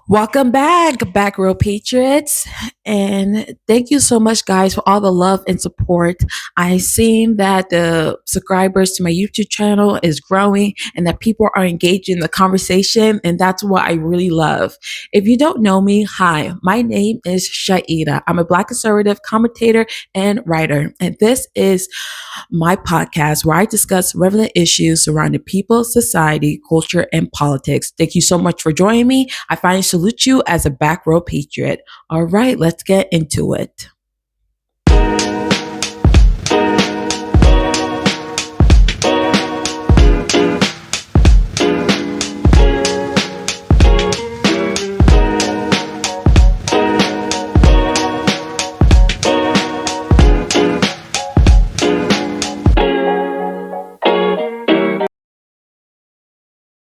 Welcome back row patriots. And thank you so much, guys, for all the love and support. I seen that the subscribers to my YouTube channel is growing and that people are engaged in the conversation. And that's what I really love. If you don't know me, hi, my name is Chaida. I'm a Black conservative commentator and writer. And this is my podcast where I discuss relevant issues surrounding people, society, culture, and politics. Thank you so much for joining me. I finally salute you as a back row patriot. All right, let's get into it.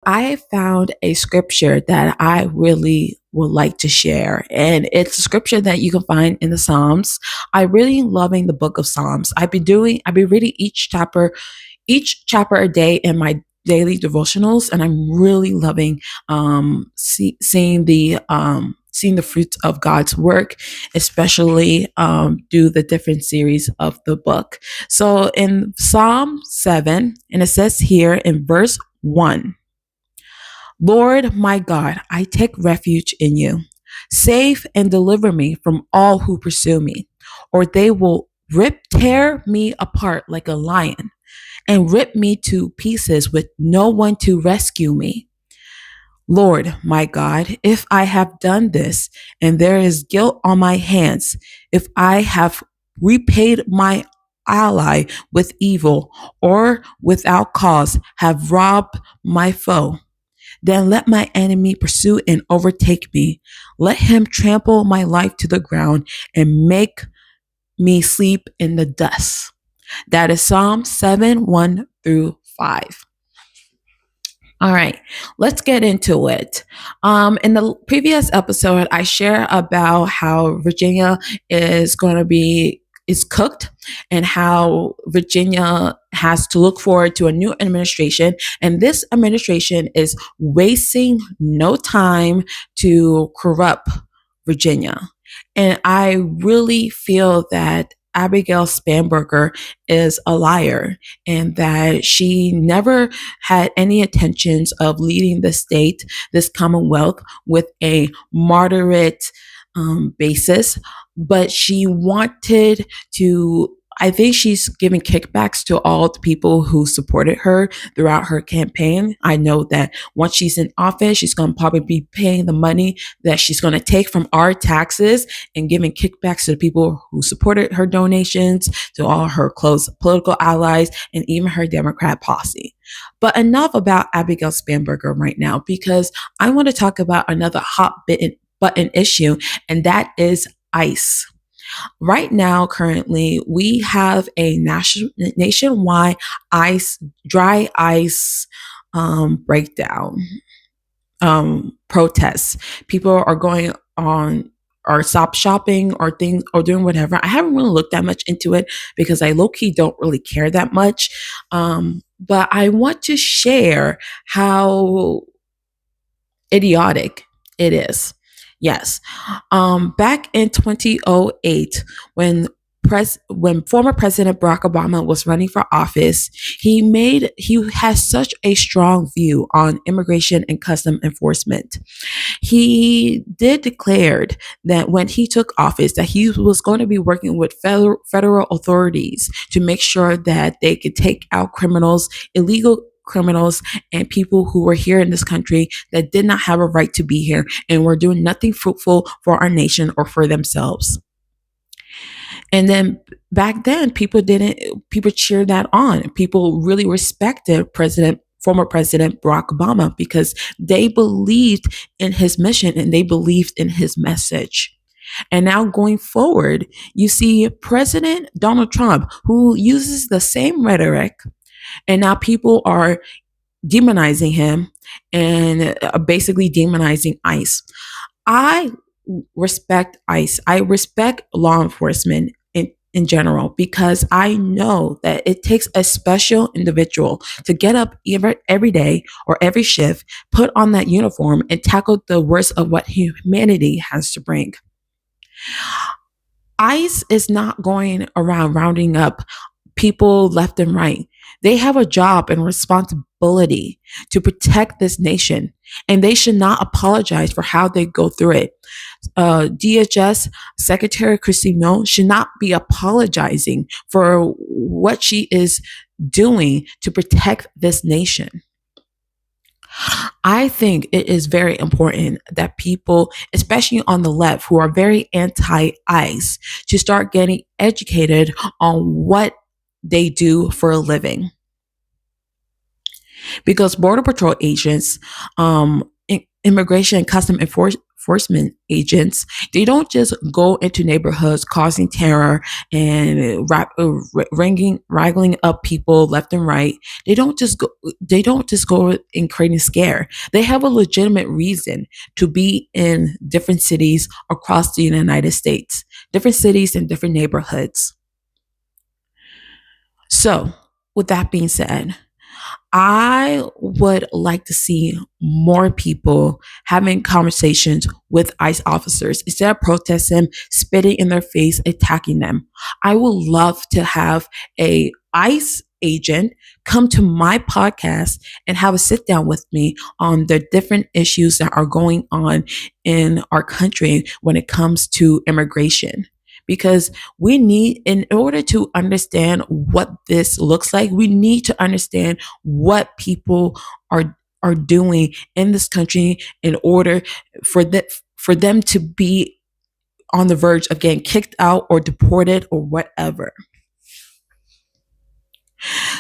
I found a scripture that I really would like to share, and it's a scripture that you can find in the Psalms. I really loving the book of Psalms. I've been reading each chapter a day in my daily devotionals, and I'm really loving seeing the fruits of God's work, especially through the different series of the book. So in Psalm 7, and it says here in verse 1. Lord my God, I take refuge in you. Save and deliver me from all who pursue me, or they will tear me apart like a lion and rip me to pieces with no one to rescue me. Lord my God, if I have done this and there is guilt on my hands, if I have repaid my ally with evil or without cause have robbed my foe, then let my enemy pursue and overtake me. Let him trample my life to the ground and make me sleep in the dust. That is Psalm 7 1 through 5. All right, let's get into it. In the previous episode, I shared about how Virginia is cooked and how Virginia has to look forward to a new administration. And this administration is wasting no time to corrupt Virginia. And I really feel that Abigail Spanberger is a liar and that she never had any intentions of leading the state, this Commonwealth, with a moderate basis, but she wanted to. I think she's giving kickbacks to all the people who supported her throughout her campaign. I know that once she's in office, she's going to probably be paying the money that she's going to take from our taxes and giving kickbacks to the people who supported her donations, to all her close political allies, and even her Democrat posse. But enough about Abigail Spanberger right now, because I want to talk about another button issue, and that is ICE. Right now, currently, we have a nationwide dry ice breakdown protests. People are going on or stop shopping or doing whatever. I haven't really looked that much into it because I low-key don't really care that much. But I want to share how idiotic it is. Yes. Back in 2008, when former President Barack Obama was running for office, he has such a strong view on immigration and custom enforcement. He did declared that when he took office that he was going to be working with federal authorities to make sure that they could take out illegal criminals, and people who were here in this country that did not have a right to be here and were doing nothing fruitful for our nation or for themselves. And then back then, people cheered that on. People really respected former President Barack Obama because they believed in his mission and they believed in his message. And now going forward, you see President Donald Trump, who uses the same rhetoric, and now people are demonizing him and basically demonizing ICE. I respect ICE. I respect law enforcement in general, because I know that it takes a special individual to get up every day or every shift, put on that uniform, and tackle the worst of what humanity has to bring. ICE is not going around rounding up people left and right. They have a job and responsibility to protect this nation, and they should not apologize for how they go through it. DHS Secretary Christine Noll should not be apologizing for what she is doing to protect this nation. I think it is very important that people, especially on the left, who are very anti ICE, to start getting educated on what they do for a living. Because Border Patrol agents, immigration and custom enforcement agents, they don't just go into neighborhoods causing terror and wrangling up people left and right. They don't just go. They don't just go and creating scare. They have a legitimate reason to be in different cities across the United States, different cities and different neighborhoods. So, with that being said, I would like to see more people having conversations with ICE officers instead of protesting, spitting in their face, attacking them. I would love to have a ICE agent come to my podcast and have a sit down with me on the different issues that are going on in our country when it comes to immigration, because we need, in order to understand what this looks like, we need to understand what people are doing in this country in order for them to be on the verge of getting kicked out or deported or whatever.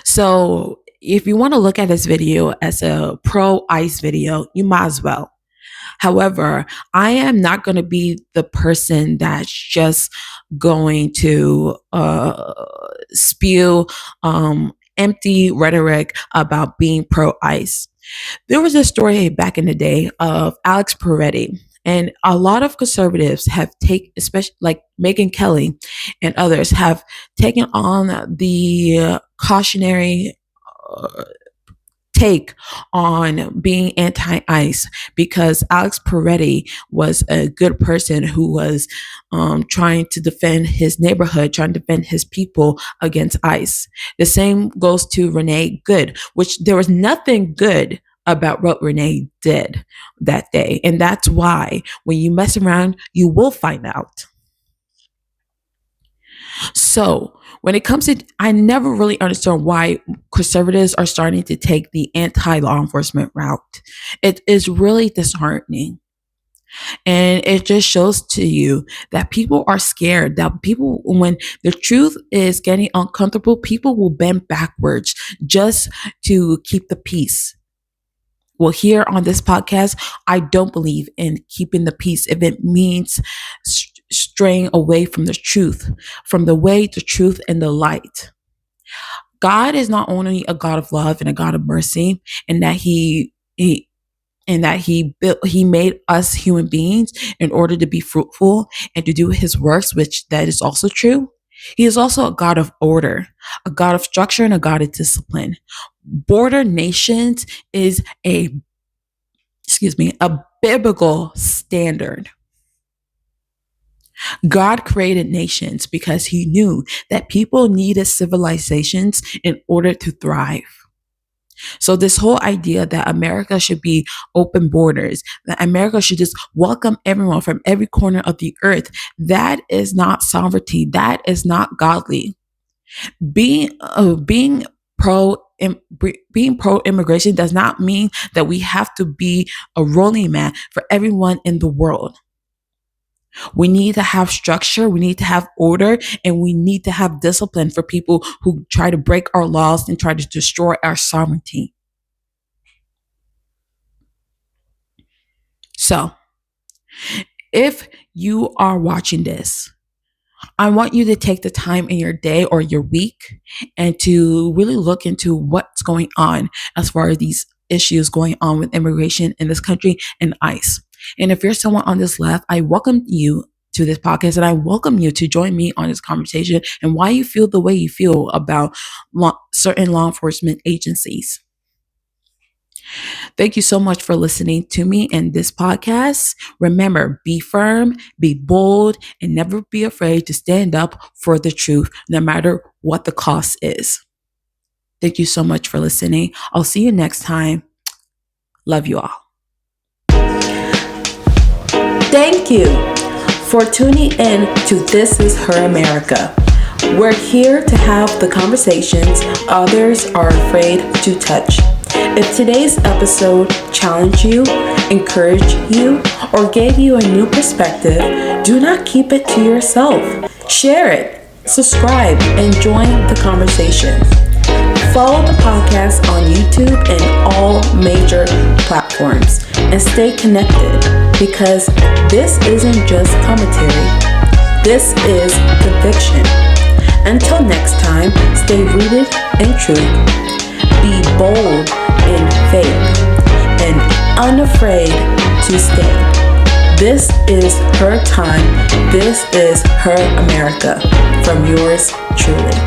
So if you want to look at this video as a pro ICE video, you might as well. However, I am not going to be the person that's just going to spew empty rhetoric about being pro ICE. There was a story back in the day of Alex Peretti, and a lot of conservatives have taken, especially like Megyn Kelly and others, have taken on the cautionary take on being anti-ICE, because Alex Peretti was a good person who was trying to defend his neighborhood, trying to defend his people against ICE. The same goes to Renee Good, which there was nothing good about what Renee did that day. And that's why when you mess around, you will find out. So when it comes to, I never really understood why conservatives are starting to take the anti-law enforcement route. It is really disheartening. And it just shows to you that people are scared, that people, when the truth is getting uncomfortable, people will bend backwards just to keep the peace. Well, here on this podcast, I don't believe in keeping the peace if it means straying away from the truth, from the way, the truth, and the light. God is not only a God of love and a God of mercy, and that He made us human beings in order to be fruitful and to do His works, which that is also true. He is also a God of order, a God of structure, and a God of discipline. Border nations is a biblical standard. God created nations because He knew that people needed civilizations in order to thrive. So this whole idea that America should be open borders, that America should just welcome everyone from every corner of the earth, that is not sovereignty. That is not godly. Being pro immigration does not mean that we have to be a rolling mat for everyone in the world. We need to have structure, we need to have order, and we need to have discipline for people who try to break our laws and try to destroy our sovereignty. So, if you are watching this, I want you to take the time in your day or your week and to really look into what's going on as far as these issues going on with immigration in this country and ICE. And if you're someone on this left, I welcome you to this podcast, and I welcome you to join me on this conversation and why you feel the way you feel about certain law enforcement agencies. Thank you so much for listening to me in this podcast. Remember, be firm, be bold, and never be afraid to stand up for the truth, no matter what the cost is. Thank you so much for listening. I'll see you next time. Love you all. Thank you for tuning in to This Is Her America. We're here to have the conversations others are afraid to touch. If today's episode challenged you, encouraged you, or gave you a new perspective, do not keep it to yourself. Share it, subscribe, and join the conversation. Follow the podcast on YouTube and all major platforms, and stay connected, because this isn't just commentary, this is conviction. Until next time, stay rooted in truth, be bold in faith, and unafraid to stand. This is her time, this is her America, from yours truly.